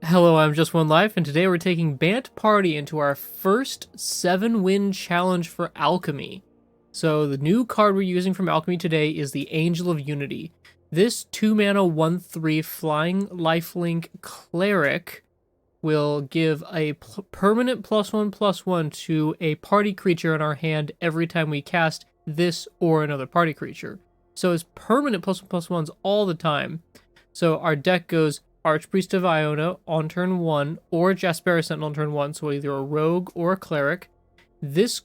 Hello, I'm Just One Life, and today we're taking Bant Party into our first 7-win challenge for Alchemy. So the new card we're using from Alchemy today is the Angel of Unity. This 2-mana 1/3 flying lifelink cleric will give a permanent +1/+1 to a party creature in our hand every time we cast this or another party creature. So it's permanent +1/+1s all the time. So our deck goes Archpriest of Iona on turn 1, or Jaspera Sentinel on turn 1, so either a rogue or a cleric. This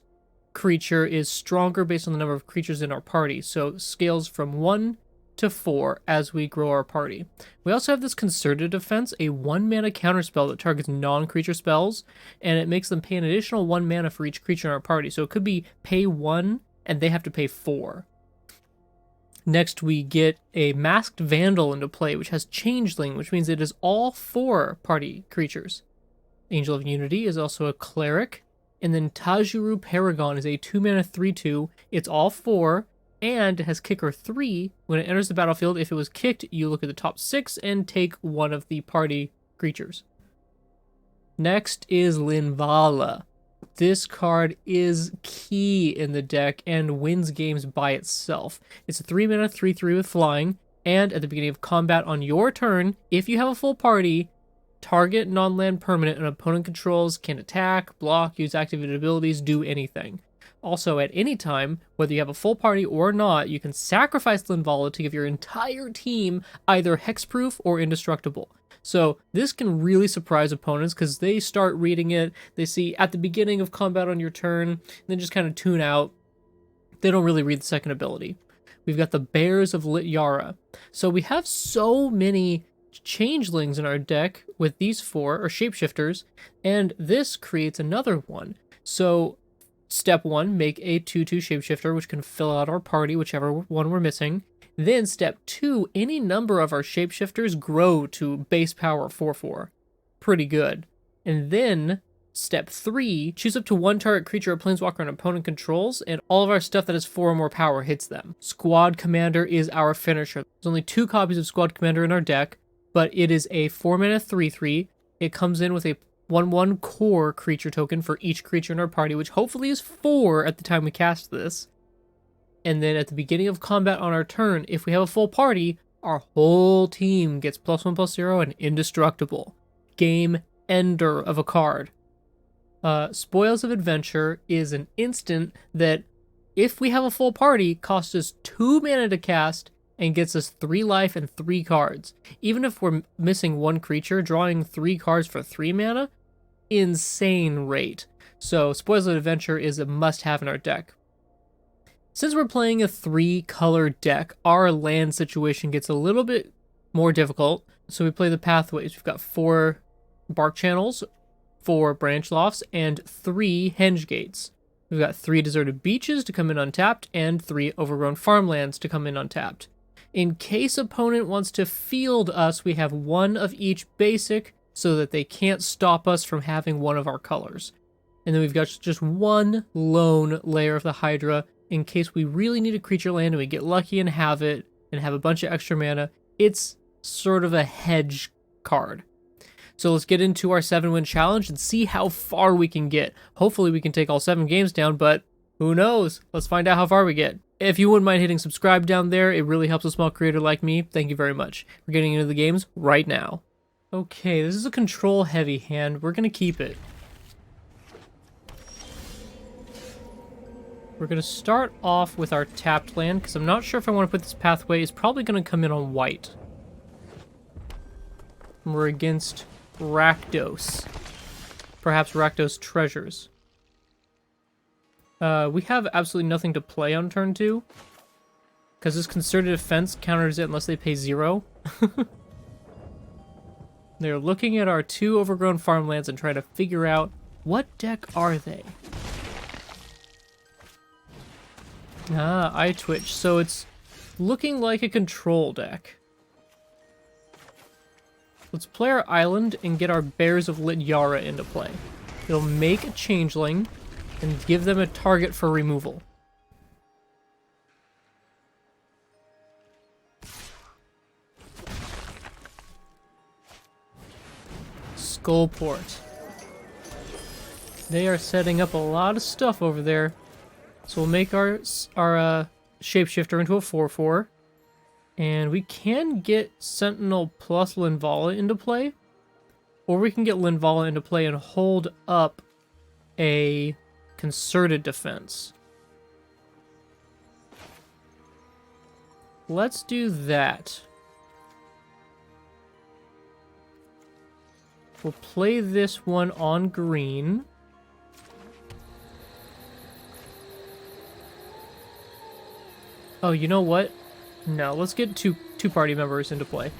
creature is stronger based on the number of creatures in our party, so scales from 1 to 4 as we grow our party. We also have this Concerted Defense, a 1-mana counterspell that targets non-creature spells, and it makes them pay an additional 1 mana for each creature in our party, so it could be pay 1, and they have to pay 4. Next, we get a Masked Vandal into play, which has Changeling, which means it is all 4 party creatures. Angel of Unity is also a cleric, and then Tajuru Paragon is a 2-mana 3/2. It's all 4, and it has Kicker 3. When it enters the battlefield, if it was kicked, you look at the top 6 and take one of the party creatures. Next is Linvala. This card is key in the deck and wins games by itself. It's a 3-mana 3/3 with flying, and at the beginning of combat on your turn, if you have a full party, target non-land permanent an opponent controls can attack, block, use activated abilities, do anything. Also, at any time, whether you have a full party or not, you can sacrifice Linvala to give your entire team either hexproof or indestructible. So this can really surprise opponents because they start reading it, they see at the beginning of combat on your turn, and then just kind of tune out. They don't really read the second ability. We've got the Bears of Lityara. So we have so many changelings in our deck with these 4, or shapeshifters, and this creates another one. So step 1, make a 2/2 shapeshifter, which can fill out our party, whichever one we're missing. Then step 2, any number of our shapeshifters grow to base power 4/4. Pretty good. And then step 3, choose up to 1 target creature or planeswalker an opponent controls, and all of our stuff that has 4 or more power hits them. Squad Commander is our finisher. There's only 2 copies of Squad Commander in our deck, but it is a 4-mana 3/3. It comes in with a 1/1 core creature token for each creature in our party, which hopefully is 4 at the time we cast this. And then at the beginning of combat on our turn, if we have a full party, our whole team gets +1/+0 and indestructible. Game ender of a card. Spoils of Adventure is an instant that, if we have a full party, costs us 2 mana to cast and gets us 3 life and 3 cards. Even if we're missing 1 creature, drawing 3 cards for 3 mana, insane rate. So Spoils of Adventure is a must-have in our deck. Since we're playing a 3-color deck, our land situation gets a little bit more difficult. So we play the pathways. We've got 4 bark channels, 4 branch lofts, and 3 henge gates. We've got 3 deserted beaches to come in untapped, and 3 overgrown farmlands to come in untapped. In case opponent wants to field us, we have 1 of each basic so that they can't stop us from having 1 of our colors. And then we've got just 1 lone layer of the Hydra in case we really need a creature land and we get lucky and have it and have a bunch of extra mana. It's sort of a hedge card. So let's get into our 7-win challenge and see how far we can get. Hopefully we can take all 7 games down, but who knows? Let's find out how far we get. If you wouldn't mind hitting subscribe down there, it really helps a small creator like me. Thank you very much. We're getting into the games right now. Okay, this is a control-heavy hand. We're going to keep it. We're going to start off with our tapped land, because I'm not sure if I want to put this pathway. It's probably going to come in on white. We're against Rakdos. Perhaps Rakdos Treasures. We have absolutely nothing to play on turn 2, because this Concerted Defense counters it unless they pay 0. They're looking at our 2 overgrown farmlands and trying to figure out what deck are they. Ah, eye twitch. So it's looking like a control deck. Let's play our island and get our Bears of Lityara into play. It'll make a changeling and give them a target for removal. Skullport. They are setting up a lot of stuff over there. So we'll make our shapeshifter into a 4/4. And we can get Sentinel plus Linvala into play. Or we can get Linvala into play and hold up a concerted defense. Let's do that. We'll play this one on green. Oh, you know what? No, let's get two party members into play.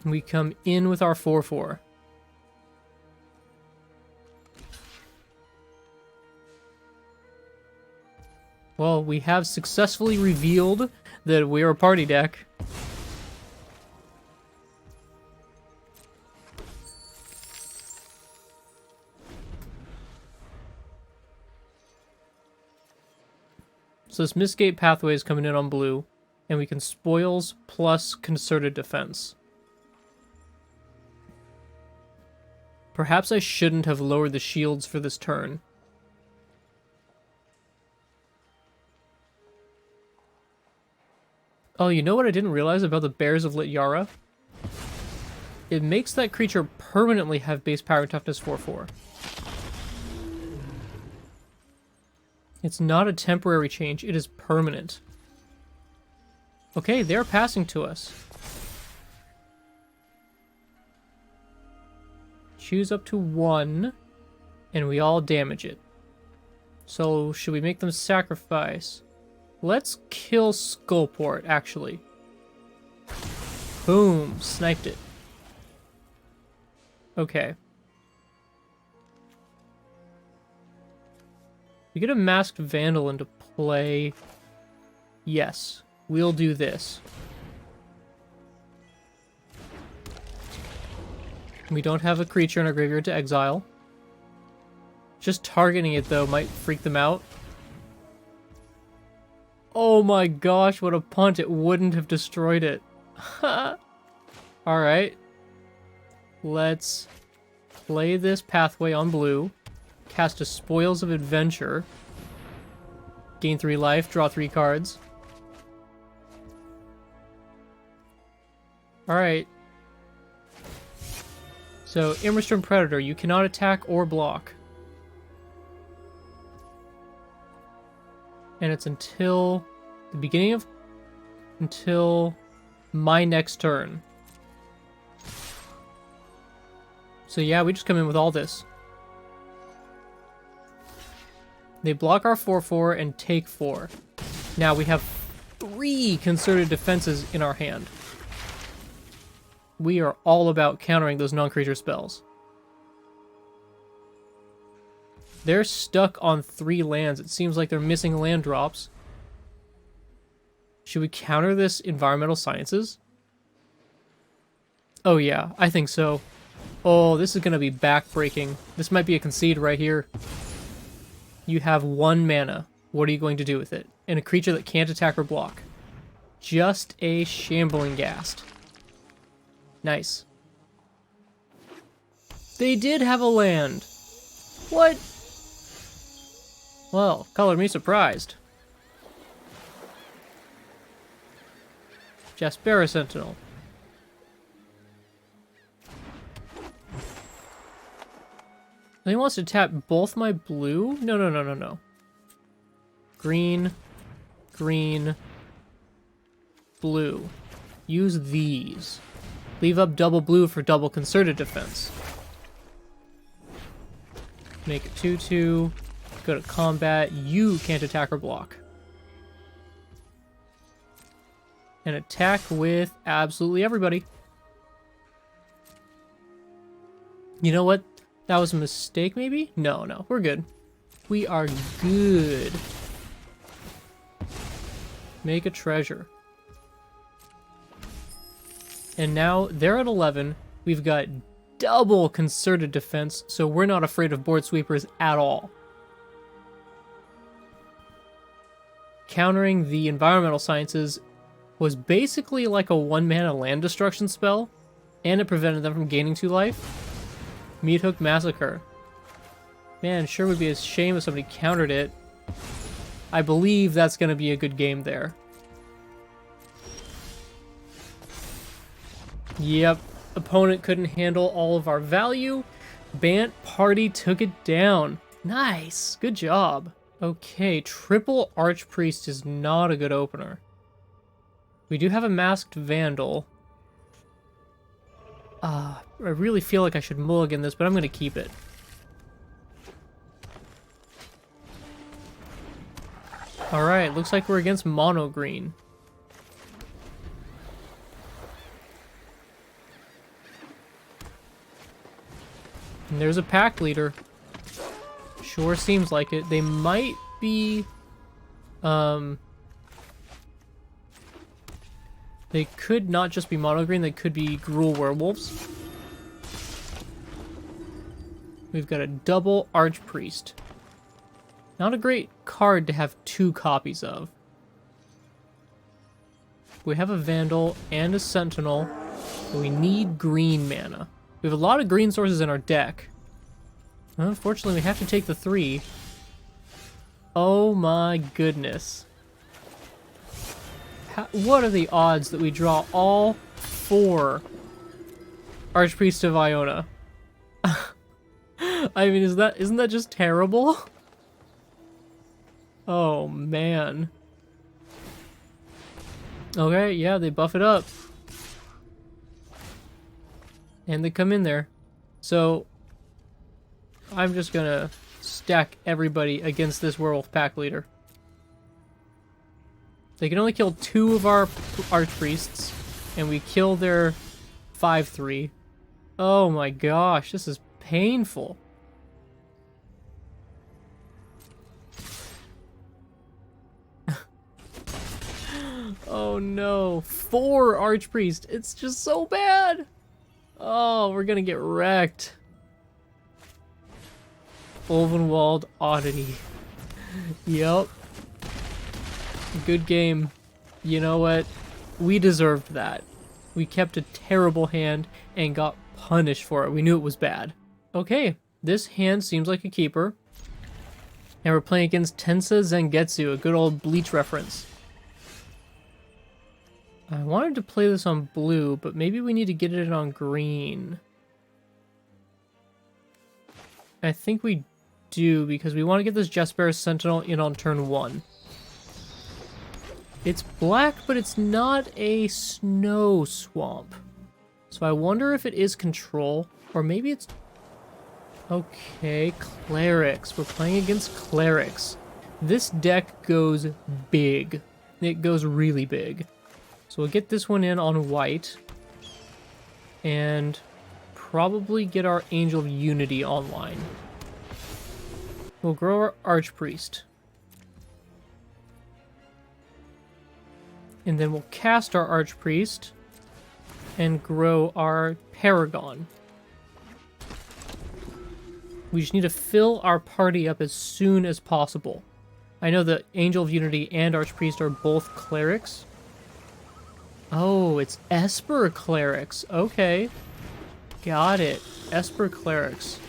We come in with our 4/4. Well, we have successfully revealed that we're a party deck. So this Mistgate pathway is coming in on blue, and we can spoils plus concerted defense. Perhaps I shouldn't have lowered the shields for this turn. Oh, you know what I didn't realize about the Bears of Lityara? It makes that creature permanently have base power and toughness 4/4. It's not a temporary change, it is permanent. Okay, they're passing to us. Choose up to 1, and we all damage it. So, should we make them sacrifice? Let's kill Skullport, actually. Boom, sniped it. Okay. We get a Masked Vandal into play. Yes, we'll do this. We don't have a creature in our graveyard to exile. Just targeting it, though, might freak them out. Oh my gosh, what a punt. It wouldn't have destroyed it. Alright. Let's play this pathway on blue. Cast a Spoils of Adventure. Gain 3 life, draw 3 cards. Alright. So, Immersturm Predator, you cannot attack or block. And it's until the beginning of... until my next turn. So yeah, we just come in with all this. They block our 4/4 and take 4. Now we have 3 concerted defenses in our hand. We are all about countering those non-creature spells. They're stuck on 3 lands. It seems like they're missing land drops. Should we counter this Environmental Sciences? Oh yeah, I think so. Oh, this is going to be backbreaking. This might be a concede right here. You have 1 mana. What are you going to do with it? And a creature that can't attack or block. Just a Shambling Ghast. Nice. They did have a land. What? Well, color me surprised. Jaspera Sentinel. He wants to tap both my blue? No. Green, green, blue. Use these. Leave up double blue for double concerted defense. Make it 2/2. Go to combat. You can't attack or block. And attack with absolutely everybody. You know what? That was a mistake, maybe? No, we're good. We are good. Make a treasure. And now they're at 11. We've got double concerted defense, so we're not afraid of board sweepers at all. Countering the Environmental Sciences was basically like a 1-mana land destruction spell, and it prevented them from gaining 2 life. Meat Hook Massacre. Man, sure would be a shame if somebody countered it. I believe that's going to be a good game there. Yep, opponent couldn't handle all of our value. Bant Party took it down. Nice, good job. Okay, triple Archpriest is not a good opener. We do have a Masked Vandal. I really feel like I should mulligan this, but I'm going to keep it. Alright, looks like we're against mono green. And there's a pack leader. Sure seems like it. They might be... They could not just be mono green, they could be Gruul Werewolves. We've got a double Archpriest. Not a great card to have 2 copies of. We have a Vandal and a Sentinel, but we need green mana. We have a lot of green sources in our deck. Unfortunately, we have to take the 3. Oh my goodness. What are the odds that we draw all 4 Archpriest of Iona? I mean, isn't that just terrible? Oh man. Okay, yeah, they buff it up. And they come in there. So I'm just gonna stack everybody against this werewolf pack leader. They can only kill 2 of our Archpriests, and we kill their 5/3. Oh my gosh, this is painful. Oh no, 4 Archpriest. It's just so bad. Oh, we're gonna get wrecked. Ulvenwald Oddity. Yup. Good game. You know what? We deserved that. We kept a terrible hand and got punished for it. We knew it was bad. Okay, this hand seems like a keeper. And we're playing against Tensa Zangetsu, a good old Bleach reference. I wanted to play this on blue, but maybe we need to get it on green. I think we do, because we want to get this Jesper Sentinel in on turn 1. It's black, but it's not a snow swamp. So I wonder if it is control, or maybe it's... Okay, clerics. We're playing against clerics. This deck goes big. It goes really big. So we'll get this one in on white. And probably get our Angel of Unity online. We'll grow our Archpriest. And then we'll cast our Archpriest and grow our Paragon. We just need to fill our party up as soon as possible. I know that Angel of Unity and Archpriest are both clerics. Oh, it's Esper clerics. Okay. Got it. Esper clerics.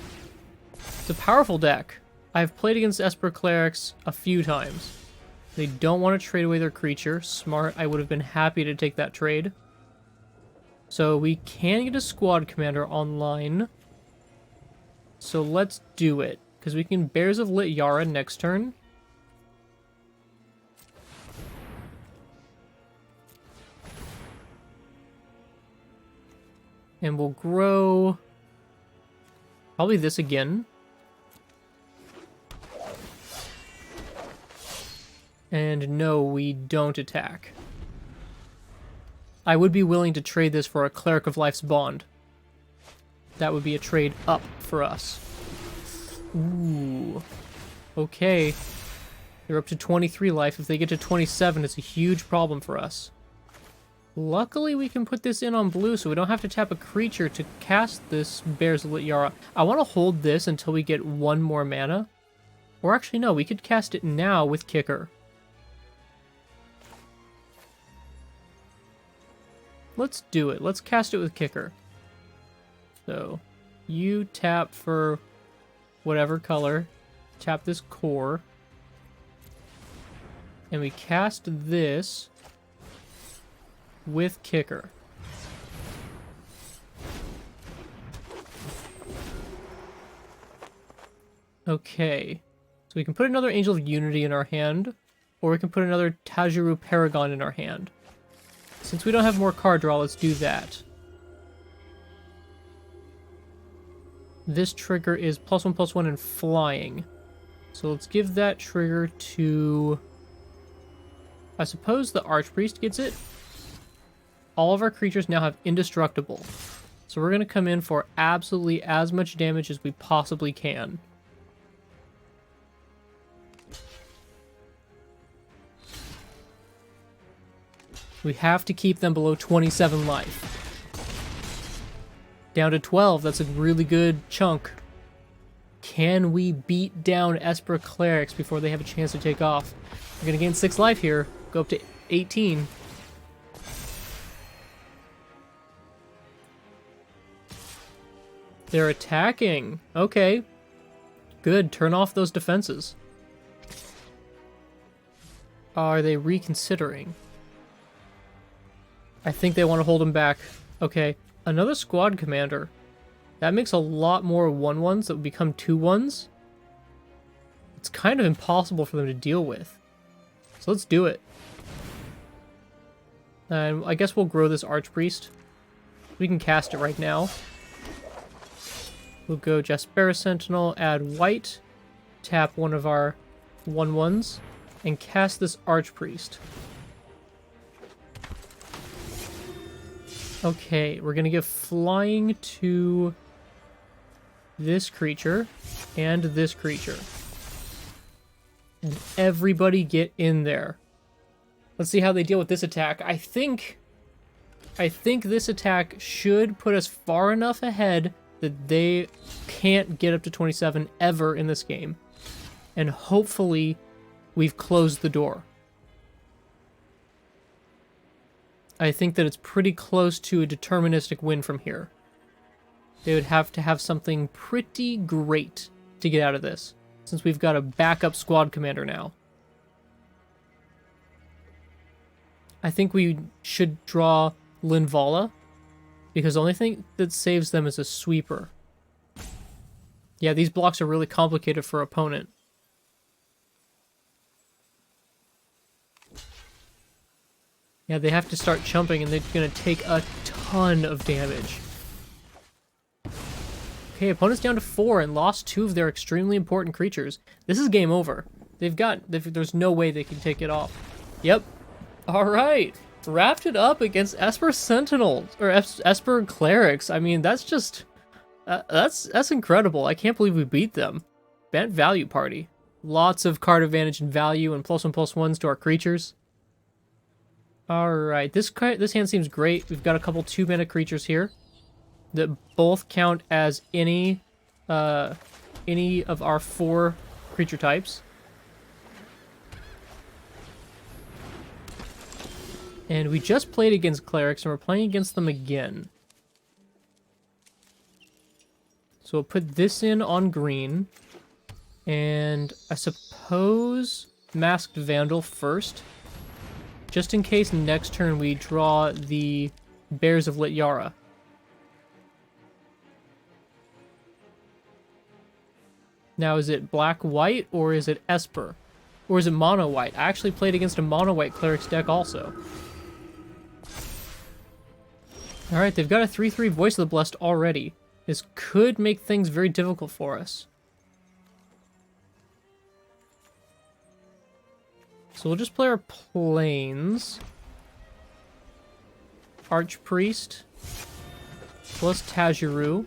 It's a powerful deck. I've played against Esper clerics a few times. They don't want to trade away their creature. Smart. I would have been happy to take that trade. So we can get a squad commander online. So let's do it. Because we can Bears of Lit Yara next turn. And we'll grow probably this again. And no, we don't attack. I would be willing to trade this for a Cleric of Life's Bond. That would be a trade up for us. Ooh. Okay. They're up to 23 life. If they get to 27, it's a huge problem for us. Luckily, we can put this in on blue, so we don't have to tap a creature to cast this Bears of Lit Yara. I want to hold this until we get 1 more mana. Or actually, no, we could cast it now with Kicker. let's do it. Let's cast it with Kicker. So, you tap for whatever color. Tap this core. And we cast this with Kicker. Okay. So we can put another Angel of Unity in our hand, or we can put another Tajuru Paragon in our hand. Since we don't have more card draw, let's do that. This trigger is +1/+1 and flying. So let's give that trigger to... I suppose the Archpriest gets it. All of our creatures now have Indestructible. So we're going to come in for absolutely as much damage as we possibly can. We have to keep them below 27 life. Down to 12, that's a really good chunk. Can we beat down Esper Clerics before they have a chance to take off? We're going to gain 6 life here, go up to 18. They're attacking. Okay. Good, turn off those defenses. Are they reconsidering? I think they want to hold him back. Okay, another squad commander. That makes a lot more 1/1s that would become 2/1s. It's kind of impossible for them to deal with. So let's do it. And I guess we'll grow this Archpriest. We can cast it right now. We'll go Jaspera Sentinel, add white, tap one of our 1/1s, and cast this Archpriest. Okay, we're gonna give flying to this creature and this creature. And everybody get in there. Let's see how they deal with this attack. I think this attack should put us far enough ahead that they can't get up to 27 ever in this game. And hopefully we've closed the door. I think that it's pretty close to a deterministic win from here. They would have to have something pretty great to get out of this, since we've got a backup squad commander now. I think we should draw Linvala, because the only thing that saves them is a sweeper. Yeah, these blocks are really complicated for opponent. Yeah, they have to start chumping, and they're going to take a ton of damage. Okay, opponent's down to 4 and lost 2 of their extremely important creatures. This is game over. There's no way they can take it off. Yep. Alright. Wrapped it up against Esper Sentinels, or Esper Clerics. I mean, that's just... that's incredible. I can't believe we beat them. Bant value party. Lots of card advantage and value and +1/+1s to our creatures. Alright, this hand seems great. We've got a couple 2-mana creatures here that both count as any of our 4 creature types. And we just played against clerics, and we're playing against them again. So we'll put this in on green, and I suppose Masked Vandal first. Just in case next turn we draw the Bears of Lityara. Now, is it black-white, or is it Esper? Or is it mono-white? I actually played against a mono-white Clerics deck also. Alright, they've got a 3/3 Voice of the Blessed already. This could make things very difficult for us. So we'll just play our planes. Archpriest. Plus Tajuru.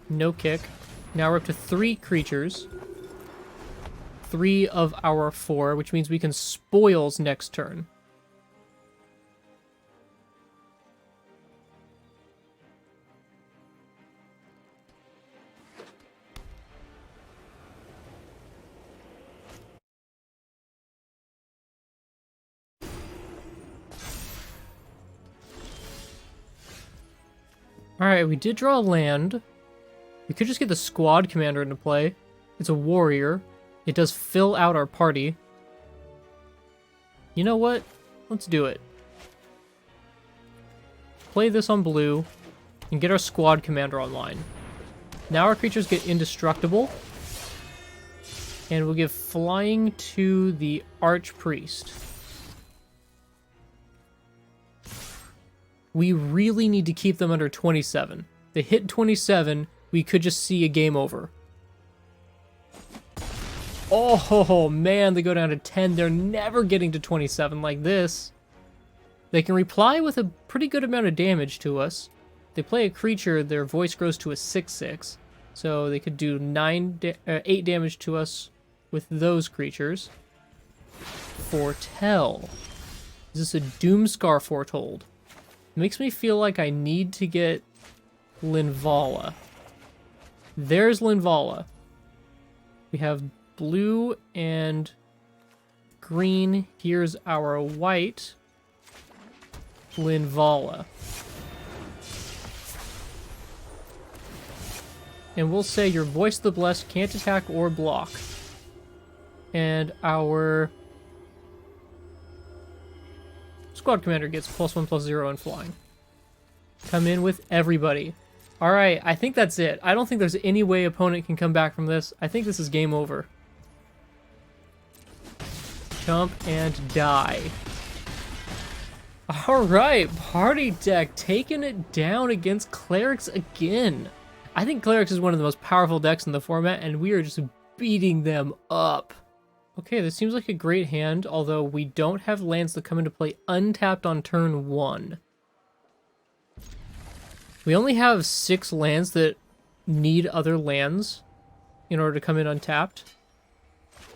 No kick. Now we're up to 3 creatures. 3 of our 4, which means we can spoils next turn. Alright, we did draw land. We could just get the squad commander into play. It's a warrior. It does fill out our party. You know what? Let's do it. Play this on blue and get our squad commander online. Now our creatures get indestructible. And we'll give flying to the archpriest. We really need to keep them under 27. They hit 27, we could just see a game over. Oh man, they go down to 10. They're never getting to 27 like this. They can reply with a pretty good amount of damage to us. They play a creature, their voice grows to a 6/6. So they could do 8 damage to us with those creatures. Foretell. Is this a Doomscar Foretold? It makes me feel like I need to get Linvala. There's Linvala. We have blue and green. Here's our white Linvala. And we'll say your Voice of the Blessed can't attack or block. And our squad commander gets +1/+0 in flying. Come in with everybody. Alright, I think that's it. I don't think there's any way opponent can come back from this. I think this is game over. Jump and die. Alright, party deck taking it down against clerics again. I think clerics is one of the most powerful decks in the format, and we are just beating them up. Okay, this seems like a great hand, although we don't have lands that come into play untapped on turn 1. We only have 6 lands that need other lands in order to come in untapped.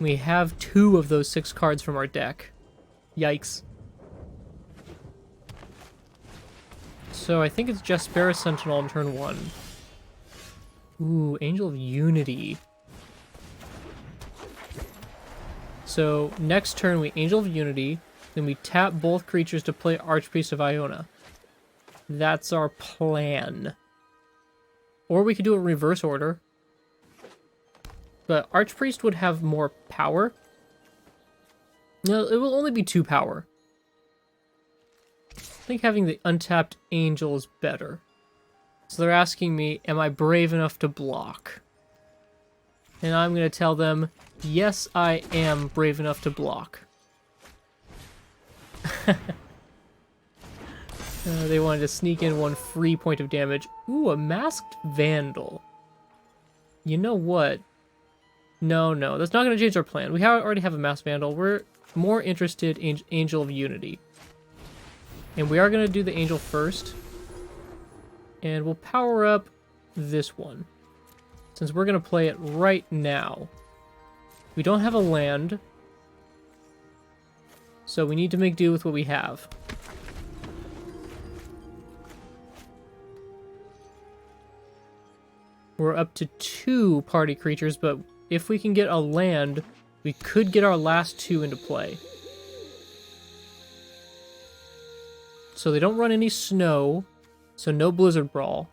We have 2 of those 6 cards from our deck. Yikes. So I think it's Jaspera Sentinel on turn 1. Ooh, Angel of Unity. So next turn we Angel of Unity, then we tap both creatures to play Archpriest of Iona. That's our plan. Or we could do it in reverse order. But Archpriest would have more power. No, it will only be 2 power. I think having the untapped Angel is better. So they're asking me, am I brave enough to block? And I'm going to tell them, yes, I am brave enough to block. They wanted to sneak in 1 free point of damage. Ooh, a Masked Vandal. You know what? No, that's not going to change our plan. We already have a Masked Vandal. We're more interested in Angel of Unity. And we are going to do the Angel first. And we'll power up this one, since we're going to play it right now. We don't have a land, so we need to make do with what we have. We're up to 2 party creatures, but if we can get a land, we could get our last 2 into play. So they don't run any snow, so no Blizzard Brawl.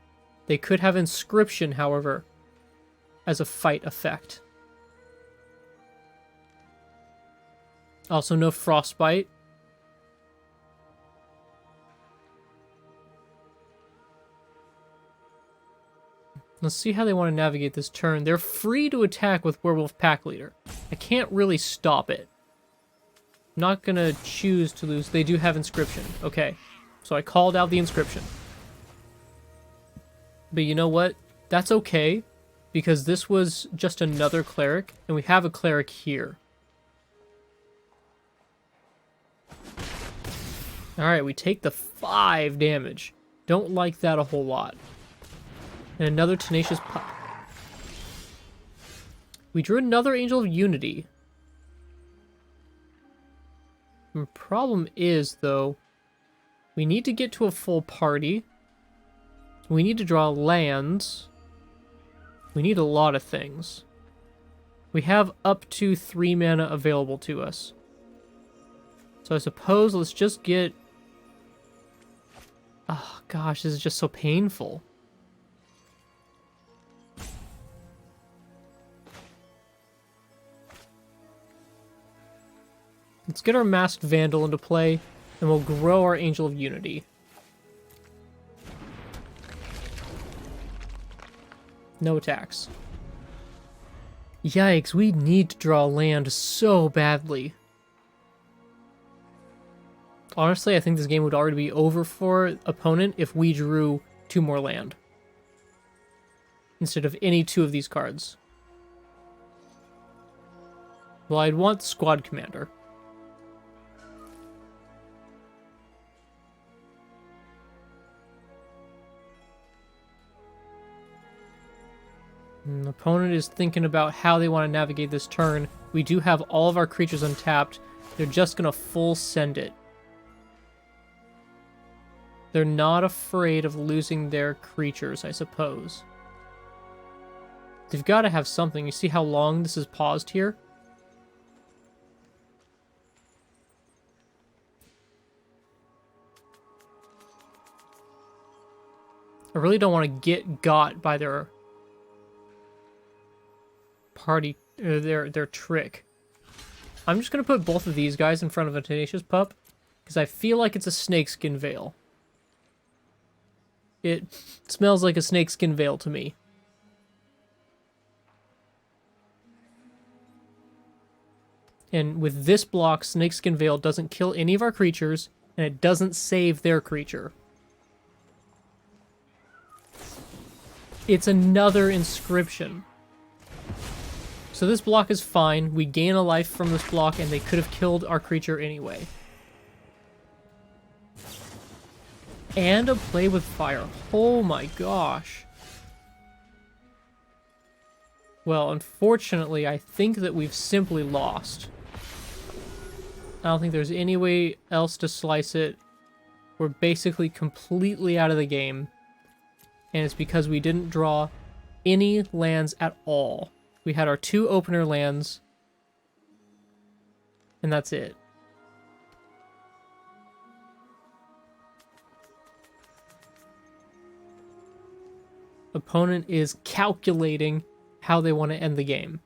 They could have Inscription, however, as a fight effect. Also no Frostbite. Let's see how they want to navigate this turn. They're free to attack with Werewolf Pack Leader. I can't really stop it. I'm not gonna choose to lose. They do have Inscription. Okay, so I called out the Inscription. But you know what? That's okay, because this was just another cleric, and we have a cleric here. Alright, we take the 5 damage. Don't like that a whole lot. And another Tenacious Pup. We drew another Angel of Unity. The problem is, though, we need to get to a full party. We need to draw lands. We need a lot of things. We have up to 3 mana available to us. So I suppose let's just get... Oh gosh, this is just so painful. Let's get our Masked Vandal into play, and we'll grow our Angel of Unity. No attacks. Yikes, we need to draw land so badly. Honestly, I think this game would already be over for opponent if we drew 2 more land. Instead of any 2 of these cards. Well, I'd want Squad Commander. And the opponent is thinking about how they want to navigate this turn. We do have all of our creatures untapped. They're just going to full send it. They're not afraid of losing their creatures, I suppose. They've got to have something. You see how long this is paused here? I really don't want to get got by their party, their trick. I'm just going to put both of these guys in front of a Tenacious Pup, because I feel like it's a Snakeskin Veil. It smells like a Snakeskin Veil to me. And with this block, Snakeskin Veil doesn't kill any of our creatures, and it doesn't save their creature. It's another inscription. So this block is fine. We gain a life from this block, and they could have killed our creature anyway. And a Play with Fire. Oh my gosh. Well, unfortunately, I think that we've simply lost. I don't think there's any way else to slice it. We're basically completely out of the game. And it's because we didn't draw any lands at all. We had our 2 opener lands, and that's it. Opponent is calculating how they want to end the game.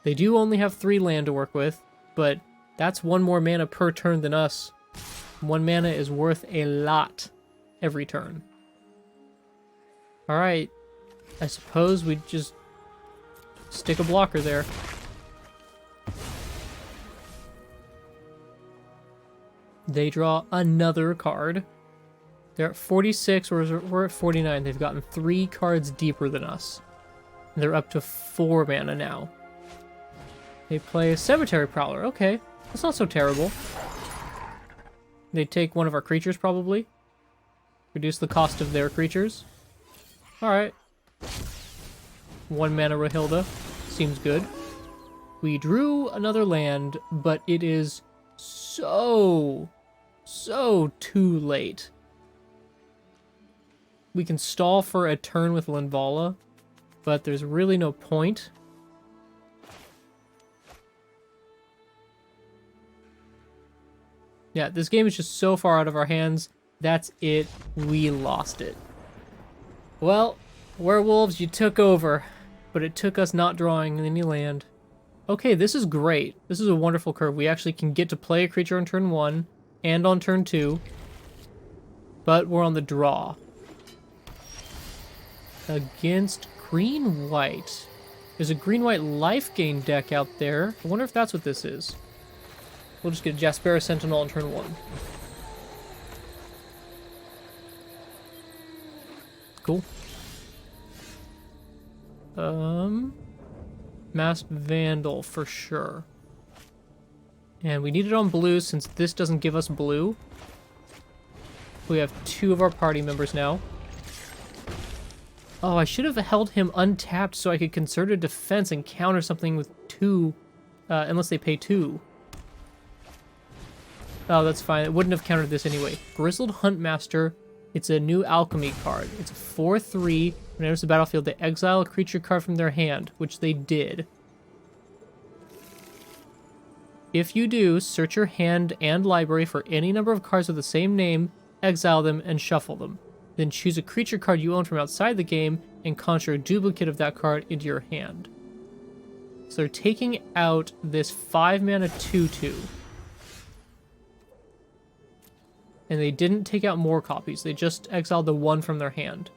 They do only have 3 land to work with, but that's 1 more mana per turn than us. 1 mana is worth a lot every turn. Alright, I suppose we just stick a blocker there. They draw another card. They're at 46, we're at 49. They've gotten 3 cards deeper than us. And they're up to 4 mana now. They play a Cemetery Prowler. Okay, that's not so terrible. They take one of our creatures, probably. Reduce the cost of their creatures. Alright. 1 mana Rohilda. Seems good. We drew another land, but it is so too late. We can stall for a turn with Linvala, but there's really no point. Yeah, this game is just so far out of our hands. That's it. We lost it. Well, Werewolves, you took over, but it took us not drawing any land. Okay, this is great. This is a wonderful curve. We actually can get to play a creature on turn 1 and on turn 2, but we're on the draw. Against green-white. There's a green-white life gain deck out there. I wonder if that's what this is. We'll just get Jaspera Sentinel on turn 1. Cool. Masked Vandal for sure. And we need it on blue since this doesn't give us blue. We have 2 of our party members now. Oh, I should have held him untapped so I could concerted defense and counter something with 2, unless they pay 2. Oh, that's fine. It wouldn't have countered this anyway. Grizzled Huntmaster. It's a new Alchemy card. It's a 4/3. When it enters the battlefield, they exile a creature card from their hand, which they did. If you do, search your hand and library for any number of cards with the same name, exile them, and shuffle them. Then choose a creature card you own from outside the game and conjure a duplicate of that card into your hand. So they're taking out this 5 mana 2/2. And they didn't take out more copies. They just exiled the one from their hand.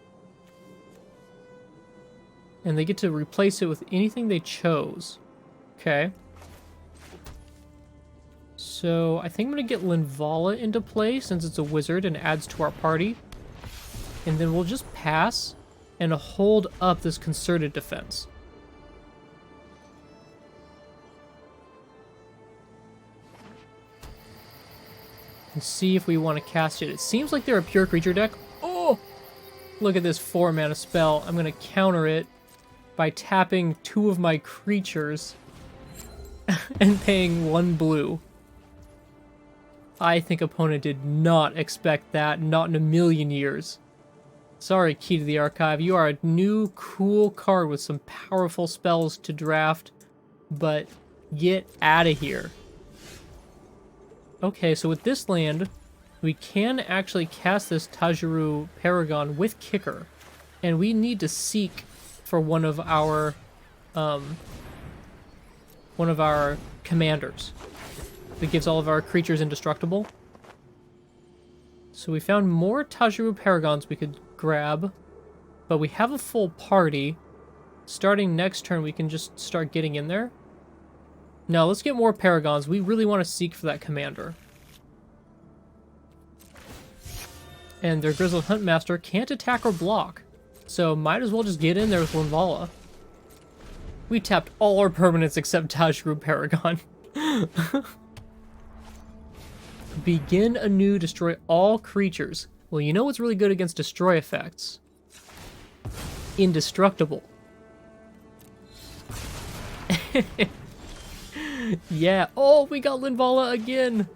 And they get to replace it with anything they chose. Okay. So I think I'm going to get Linvala into play since it's a wizard and adds to our party. And then we'll just pass and hold up this concerted defense. And see if we want to cast it. It seems like they're a pure creature deck. Oh! Look at this 4-mana spell. I'm going to counter it by tapping 2 of my creatures and paying 1 blue. I think opponent did not expect that, not in a million years. Sorry, Key to the Archive, you are a new cool card with some powerful spells to draft, but get out of here. Okay, so with this land, we can actually cast this Tajuru Paragon with Kicker, and we need to seek for one of our commanders that gives all of our creatures indestructible. So we found more Tajuru Paragons we could grab, but we have a full party. Starting next turn, we can just start getting in there. Now, let's get more Paragons. We really want to seek for that commander. And their Grizzled Huntmaster can't attack or block, so might as well just get in there with Linvala. We tapped all our permanents except Tajuru Paragon. Begin anew, destroy all creatures. Well, you know what's really good against destroy effects? Indestructible. Yeah. Oh, we got Linvala again.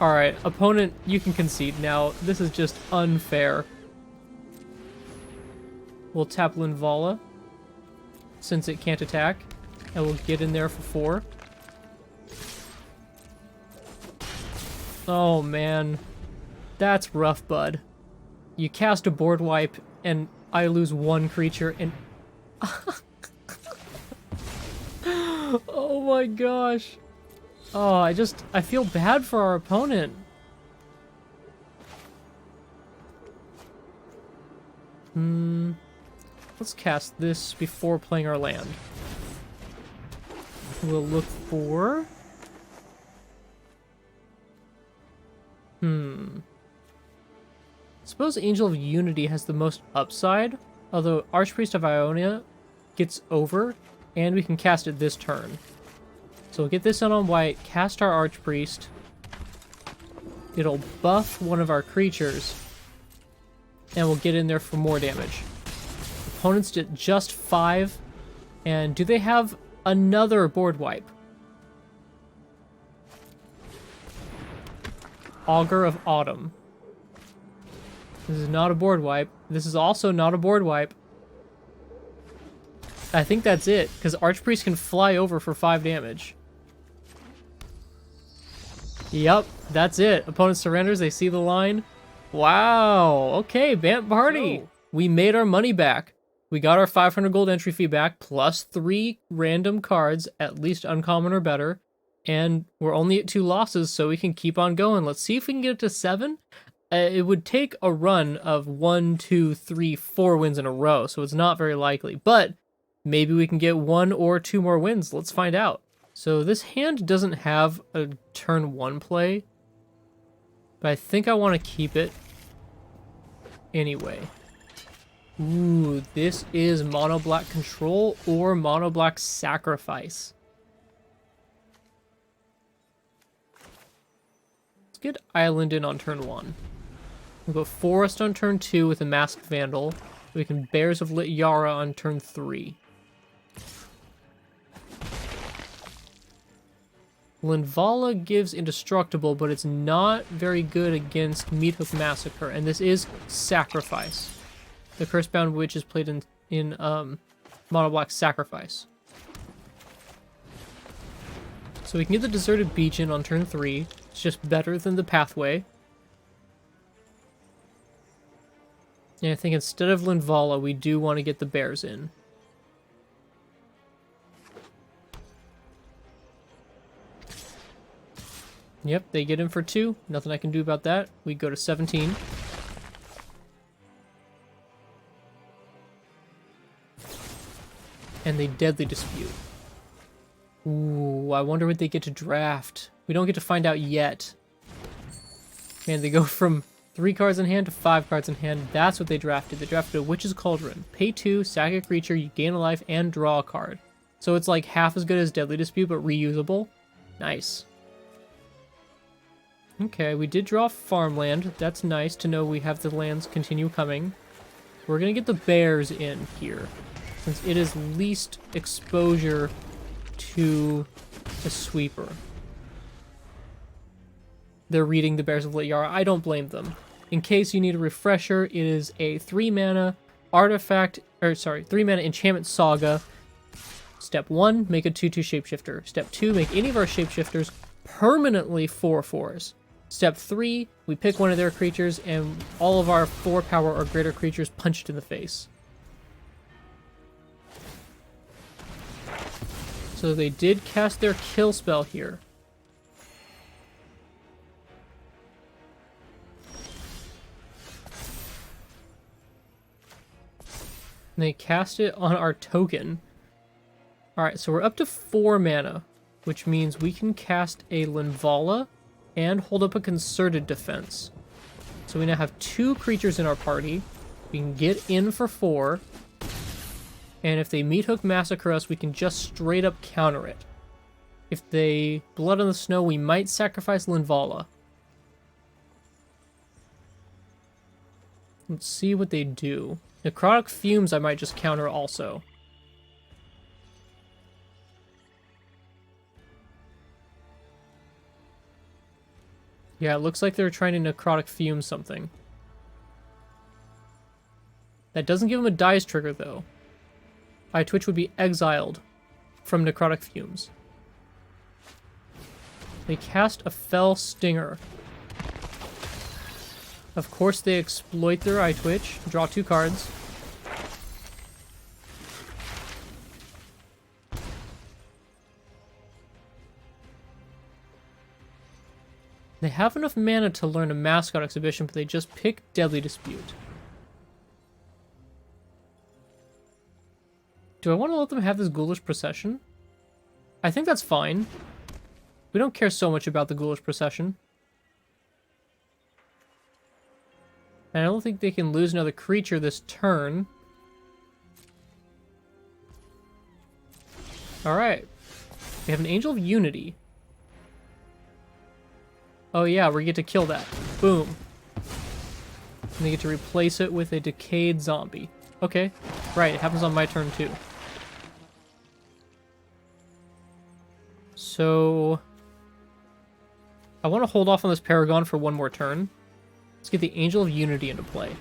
Alright, opponent, you can concede now. This is just unfair. We'll tap Linvala, since it can't attack, and we'll get in there for 4. Oh, man. That's rough, bud. You cast a board wipe, and I lose 1 creature, and... Oh my gosh. Oh, I feel bad for our opponent. Let's cast this before playing our land. We'll look for... Suppose Angel of Unity has the most upside, although Archpriest of Ionia gets over, and we can cast it this turn. So we'll get this on white, cast our Archpriest. It'll buff one of our creatures, and we'll get in there for more damage. Opponents did just 5, and do they have another board wipe? Augur of Autumn. This is not a board wipe. This is also not a board wipe. I think that's it, because Archpriest can fly over for 5 damage. Yep, that's it. Opponent surrenders, they see the line. Wow, okay, Bant party. Oh. We made our money back. We got our 500 gold entry fee back, plus 3 random cards, at least uncommon or better. And we're only at 2 losses, so we can keep on going. Let's see if we can get it to 7. It would take a run of 1, 2, 3, 4 wins in a row, so it's not very likely. But maybe we can get 1 or 2 more wins. Let's find out. So this hand doesn't have a turn 1 play, but I think I want to keep it anyway. Ooh, this is mono black control or mono black sacrifice. Let's get Island in on turn 1. We'll go Forest on turn 2 with a Masked Vandal. We can Bears of Lit Yara on turn 3. Linvala gives Indestructible, but it's not very good against Meathook Massacre, and this is Sacrifice. The Cursebound Witch is played in Mono Black Sacrifice. So we can get the Deserted Beach in on turn 3. It's just better than the Pathway. And I think instead of Linvala, we do want to get the Bears in. Yep, they get in for 2. Nothing I can do about that. We go to 17. And they Deadly Dispute. Ooh, I wonder what they get to draft. We don't get to find out yet. Man, they go from 3 cards in hand to 5 cards in hand. That's what they drafted. They drafted a Witch's Cauldron. Pay 2, sack a creature, you gain a life, and draw a card. So it's like half as good as Deadly Dispute, but reusable. Nice. Okay, we did draw farmland. That's nice to know we have the lands continue coming. We're going to get the bears in here, since it is least exposure to a sweeper. They're reading the Bears of Lityara. I don't blame them. In case you need a refresher, it is a 3-mana artifact, 3-mana enchantment saga. Step 1, make a 2/2 shapeshifter. Step 2, make any of our shapeshifters permanently 4/4s. Step 3, we pick one of their creatures and all of our 4 power or greater creatures punch it in the face. So they did cast their kill spell here. And they cast it on our token. Alright, so we're up to 4 mana, which means we can cast a Linvala and hold up a Concerted Defense. So we now have 2 creatures in our party. We can get in for 4. And if they Meat Hook Massacre us, we can just straight up counter it. If they Blood on the Snow, we might sacrifice Linvala. Let's see what they do. Necrotic Fumes I might just counter also. Yeah, it looks like they're trying to Necrotic Fume something. That doesn't give them a dice trigger, though. Twitch would be exiled from Necrotic Fumes. They cast a Fell Stinger. Of course they exploit their Twitch, draw 2 cards. They have enough mana to learn a Mascot Exhibition, but they just pick Deadly Dispute. Do I want to let them have this Ghoulish Procession? I think that's fine. We don't care so much about the Ghoulish Procession. And I don't think they can lose another creature this turn. Alright. We have an Angel of Unity. Oh yeah, we get to kill that. Boom. And they get to replace it with a Decayed Zombie. Okay. Right, it happens on my turn too. So I want to hold off on this Paragon for one more turn. Let's get the Angel of Unity into play.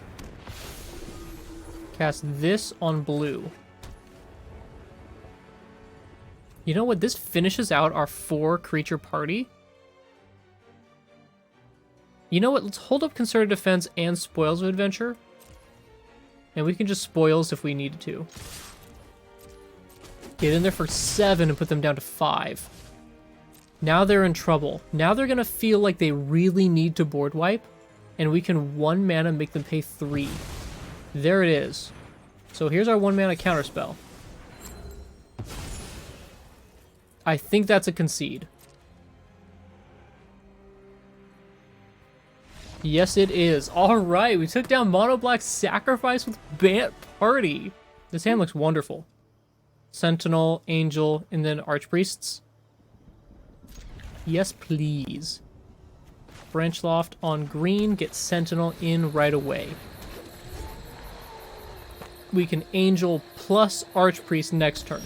Cast this on blue. You know what? This finishes out our 4 creature party. You know what? Let's hold up Concerted Defense and Spoils of Adventure. And we can just Spoils if we needed to. Get in there for 7 and put them down to 5. Now they're in trouble. Now they're going to feel like they really need to board wipe. And we can 1 mana make them pay 3. There it is. So here's our 1 mana counterspell. I think that's a concede. Yes, it is. Alright, we took down Mono Black Sacrifice with Bant Party. This hand looks wonderful. Sentinel, Angel, and then Archpriests. Yes, please. Branch Loft on green, get Sentinel in right away. We can Angel plus Archpriest next turn.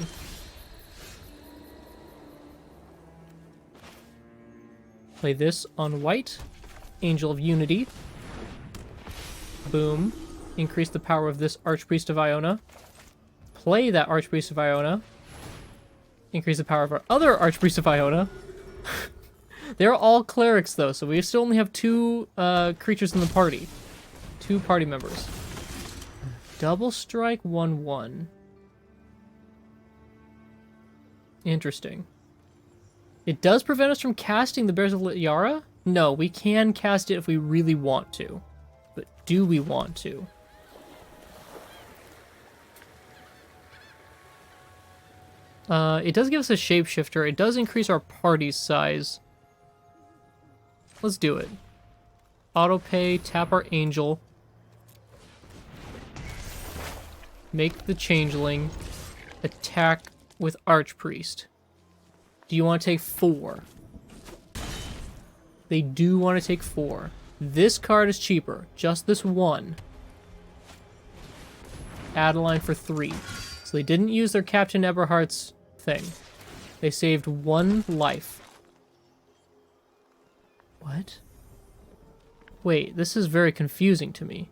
Play this on white. Angel of Unity. Boom. Increase the power of this Archpriest of Iona. Play that Archpriest of Iona. Increase the power of our other Archpriest of Iona. They're all clerics, though, so we still only have 2 creatures in the party. 2 party members. Double strike 1/1. Interesting. It does prevent us from casting the Bears of Lityara? No, we can cast it if we really want to. But do we want to? It does give us a shapeshifter. It does increase our party's size. Let's do it. Autopay, tap our angel. Make the changeling. Attack with Archpriest. Do you want to take 4? They do want to take 4. This card is cheaper. Just this one. Adeline for 3. So they didn't use their Captain Eberhardt's thing. They saved 1 life. What? Wait, this is very confusing to me.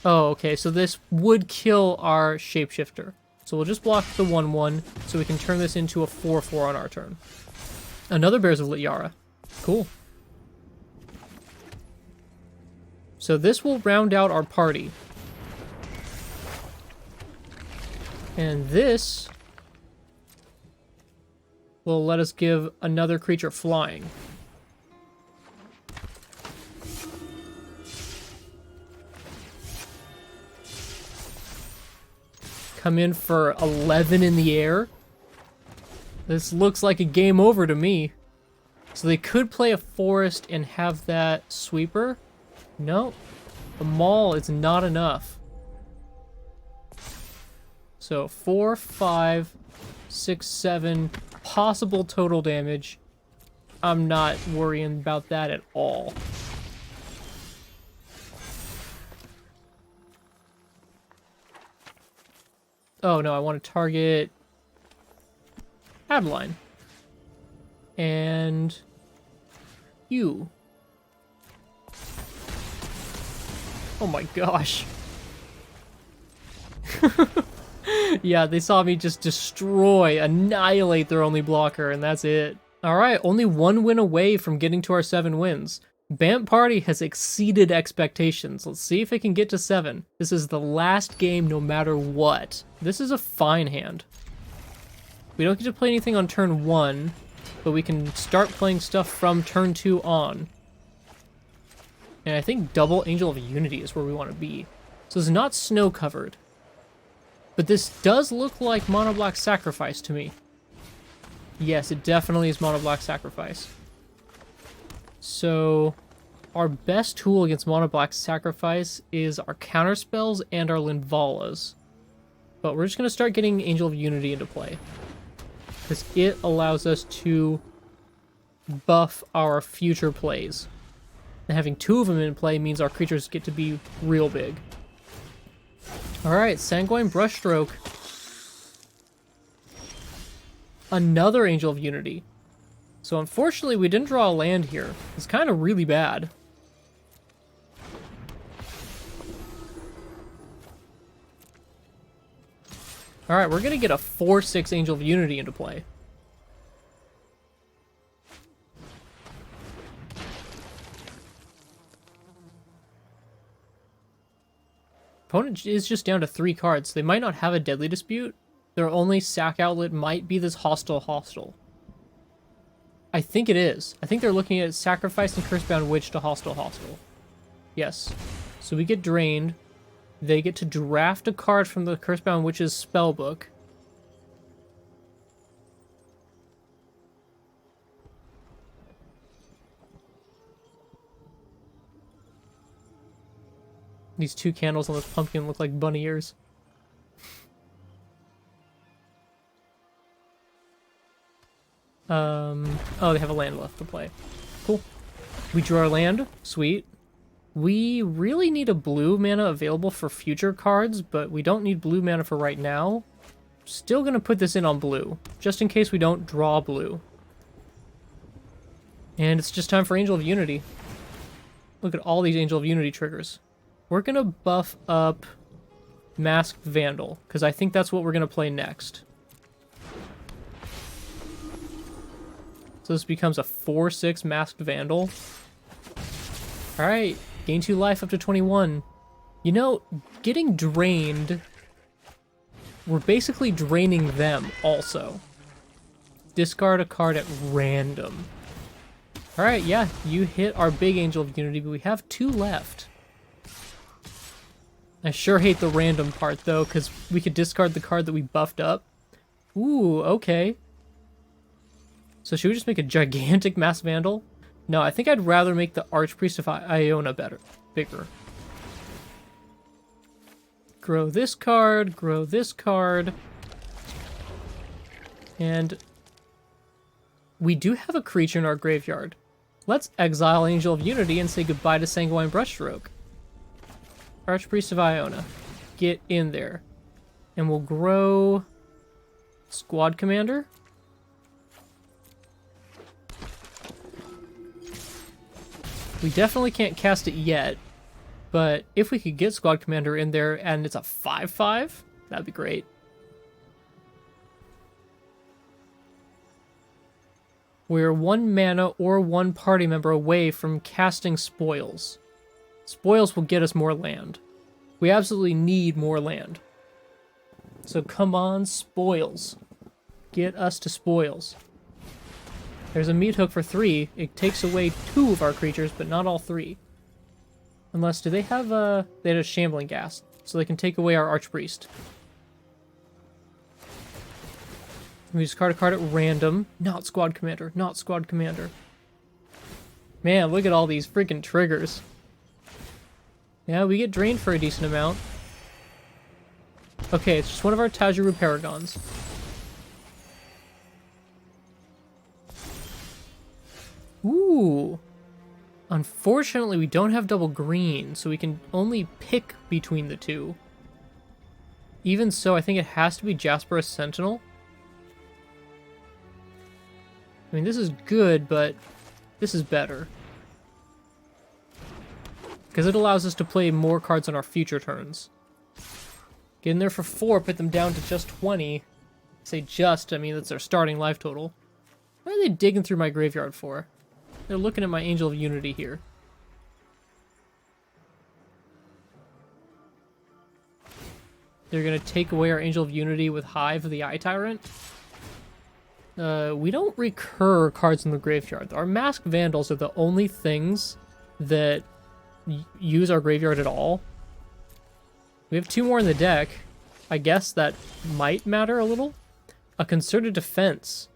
Oh, okay, so this would kill our shapeshifter. So we'll just block the 1/1 so we can turn this into a 4/4 on our turn. Another Bears of Lityara. Cool. So this will round out our party. And this will let us give another creature flying. Come in for 11 in the air. This looks like a game over to me. So they could play a forest and have that sweeper. No, the maul is not enough. So 4, 5, 6, 7 possible total damage. I'm not worrying about that at all. Oh no, I want to target Adeline. And you. Oh my gosh. Yeah, they saw me just destroy, annihilate their only blocker, and that's it. Alright, only 1 win away from getting to our 7 wins. Bant Party has exceeded expectations. Let's see if it can get to 7. This is the last game no matter what. This is a fine hand. We don't get to play anything on turn 1, but we can start playing stuff from turn 2 on. And I think double Angel of Unity is where we want to be. So it's not snow covered. But this does look like Mono Black Sacrifice to me. Yes, it definitely is Mono Black Sacrifice. So our best tool against Mono Black Sacrifice is our counter spells and our Linvalas. But we're just going to start getting Angel of Unity into play. Because it allows us to buff our future plays. And having 2 of them in play means our creatures get to be real big. Alright, Sanguine Brushstroke. Another Angel of Unity. So unfortunately we didn't draw a land here. It's kind of really bad. Alright, we're going to get a 4/6 Angel of Unity into play. Opponent is just down to 3 cards. They might not have a Deadly Dispute. Their only sack outlet might be this hostile. I think it is. I think they're looking at Sacrifice and Cursebound Witch to hostile. Yes. So we get drained. They get to draft a card from the Cursebound Witch's spellbook. These 2 candles on this pumpkin look like bunny ears. Oh, they have a land left to play. Cool. We drew our land. Sweet. We really need a blue mana available for future cards, but we don't need blue mana for right now. Still gonna put this in on blue, just in case we don't draw blue. And it's just time for Angel of Unity. Look at all these Angel of Unity triggers. We're gonna buff up Masked Vandal, because I think that's what we're gonna play next. So this becomes a 4/6 Masked Vandal. Alright, gain 2 life up to 21. You know, getting drained, we're basically draining them also. Discard a card at random. Alright, yeah, you hit our big Angel of Unity, but we have 2 left. I sure hate the random part, though, because we could discard the card that we buffed up. Ooh, okay. So should we just make a gigantic Mass Vandal? No, I think I'd rather make the Archpriest of Iona bigger. Grow this card, grow this card. And we do have a creature in our graveyard. Let's exile Angel of Unity and say goodbye to Sanguine Brushstroke. Archpriest of Iona, get in there. And we'll grow Squad Commander. We definitely can't cast it yet, but if we could get Squad Commander in there and it's a 5/5, that'd be great. We're 1 mana or 1 party member away from casting Spoils. Spoils will get us more land. We absolutely need more land. So come on, Spoils. Get us to Spoils. There's a Meat Hook for 3. It takes away 2 of our creatures, but not all 3. Unless, do they have a... They had a Shambling Ghast, so they can take away our Archpriest. We discard a card at random. Not Squad Commander, not Squad Commander. Man, look at all these freaking triggers. Yeah, we get drained for a decent amount. Okay, it's just one of our Tajiru Paragons. Ooh. Unfortunately, we don't have double green, so we can only pick between the 2. Even so, I think it has to be Jasperus Sentinel. I mean, this is good, but this is better. Because it allows us to play more cards on our future turns. Get in there for 4, put them down to just 20. I say just, I mean that's their starting life total. What are they digging through my graveyard for? They're looking at my Angel of Unity here. They're going to take away our Angel of Unity with Hive of the Eye Tyrant. We don't recur cards in the graveyard. Our Masked Vandals are the only things that use our graveyard at all. We have 2 more in the deck. I guess that might matter a little. A Concerted Defense.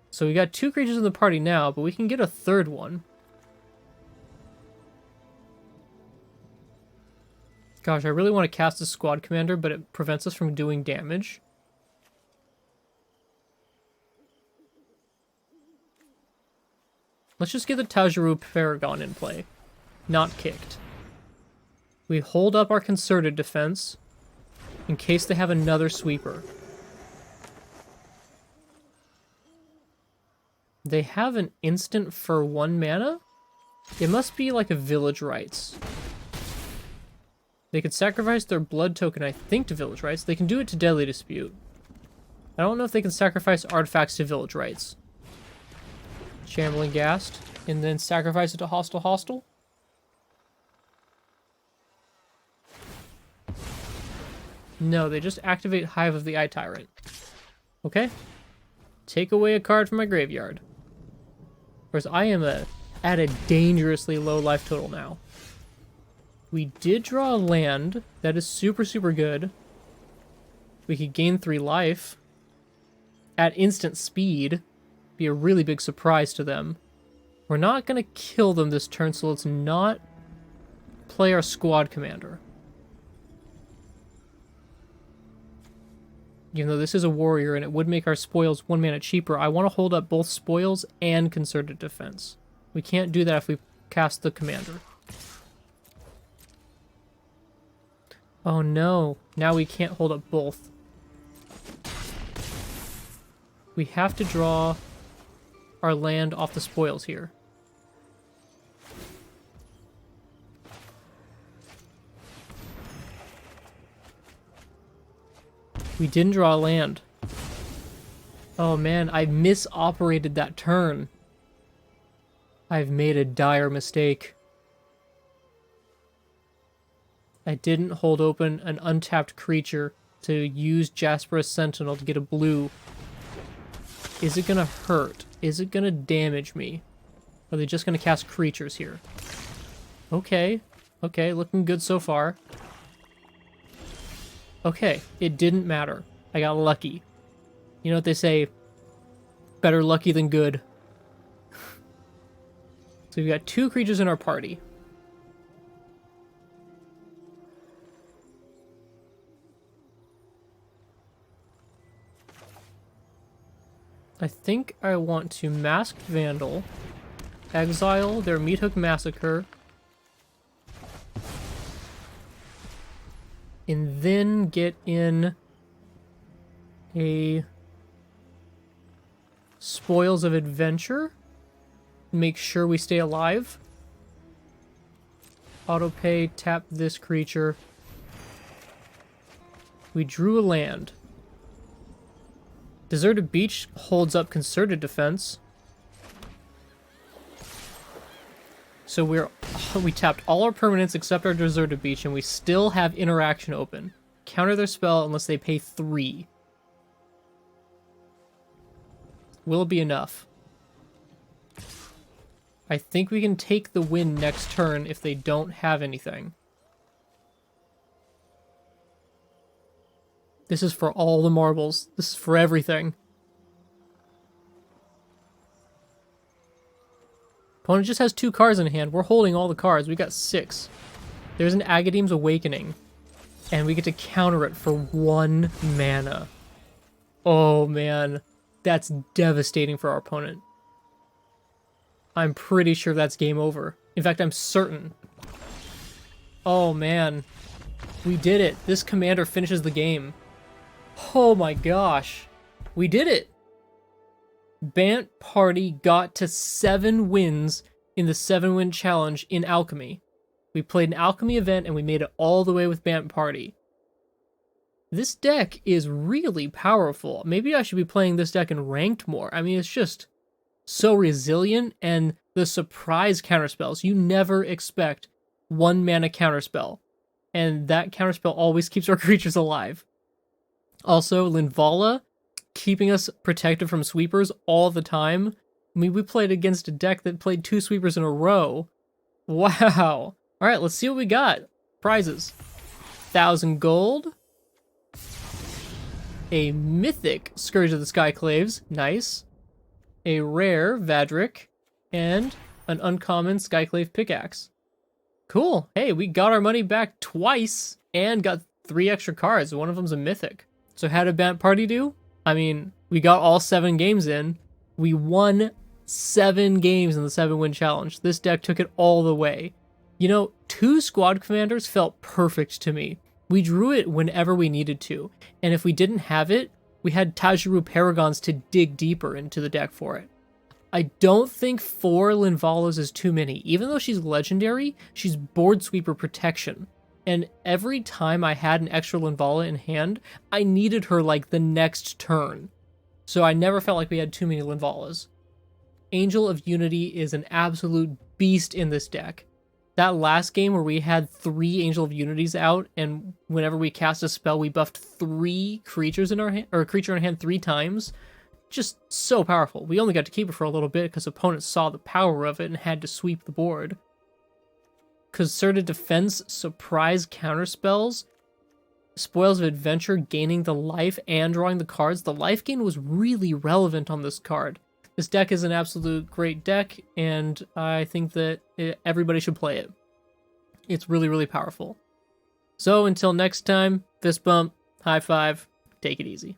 So we got 2 creatures in the party now, but we can get a 3rd one. Gosh, I really want to cast a Squad Commander, but it prevents us from doing damage. Let's just get the Tajiru Paragon in play. Not kicked. We hold up our Concerted Defense in case they have another sweeper. They have an instant for 1 mana? It must be like a Village Rites. They could sacrifice their blood token, I think, to Village Rites. They can do it to Deadly Dispute. I don't know if they can sacrifice artifacts to Village Rites. Shambling Ghast, and then sacrifice it to Hostile. No, they just activate Hive of the Eye Tyrant. Okay. Take away a card from my graveyard. Whereas I am at a dangerously low life total now. We did draw a land. That is super, super good. We could gain 3 life. At instant speed. Be a really big surprise to them. We're not going to kill them this turn, so let's not play our Squad Commander. Even though this is a warrior and it would make our spoils 1 mana cheaper, I want to hold up both spoils and Concerted Defense. We can't do that if we cast the commander. Oh no, now we can't hold up both. We have to draw our land off the spoils here. We didn't draw a land. Oh man, I misoperated that turn. I've made a dire mistake. I didn't hold open an untapped creature to use Jasperus Sentinel to get a blue. Is it gonna hurt? Is it gonna damage me? Are they just gonna cast creatures here? Okay. Okay, looking good so far. Okay, it didn't matter. I got lucky. You know what they say? Better lucky than good. So we've got 2 creatures in our party. I think I want to Masked Vandal, exile their Meathook Massacre, and then get in a Spoils of Adventure. Make sure we stay alive. Autopay, tap this creature. We drew a land. Deserted Beach holds up Concerted Defense. So we tapped all our permanents except our Deserted Beach, and we still have Interaction open. Counter their spell unless they pay 3. Will it be enough? I think we can take the win next turn if they don't have anything. This is for all the marbles. This is for everything. Opponent just has 2 cards in hand. We're holding all the cards. We got 6. There's an Agadeem's Awakening. And we get to counter it for 1 mana. Oh, man. That's devastating for our opponent. I'm pretty sure that's game over. In fact, I'm certain. Oh, man. We did it. This commander finishes the game. Oh my gosh. We did it. Bant Party got to 7 wins in the 7-win challenge in Alchemy. We played an Alchemy event and we made it all the way with Bant Party. This deck is really powerful. Maybe I should be playing this deck in ranked more. I mean, it's just so resilient, and the surprise counterspells. You never expect 1 mana counterspell, and that counterspell always keeps our creatures alive. Also, Linvala, keeping us protected from sweepers all the time. I mean, we played against a deck that played 2 sweepers in a row. Wow. All right, let's see what we got. Prizes. 1,000 gold. A mythic Scourge of the Skyclaves. Nice. A rare Vadric. And an uncommon Skyclave Pickaxe. Cool. Hey, we got our money back twice and got 3 extra cards. One of them's a mythic. So how did Bant Party do? I mean, we got all 7 games in. We won 7 games in the 7-win challenge. This deck took it all the way. You know, 2 squad commanders felt perfect to me. We drew it whenever we needed to. And if we didn't have it, we had Tajiru Paragons to dig deeper into the deck for it. I don't think 4 Linvalas is too many. Even though she's legendary, she's board sweeper protection. And every time I had an extra Linvala in hand, I needed her like the next turn. So I never felt like we had too many Linvalas. Angel of Unity is an absolute beast in this deck. That last game where we had 3 Angel of Unities out, and whenever we cast a spell, we buffed 3 creatures in our hand, or a creature in our hand 3 times. Just so powerful. We only got to keep it for a little bit because opponents saw the power of it and had to sweep the board. Concerted Defense, surprise counterspells, Spoils of Adventure, gaining the life and drawing the cards. The life gain was really relevant on this card. This deck is an absolute great deck, and I think that everybody should play it. It's really, really powerful. So until next time, fist bump, high five, take it easy.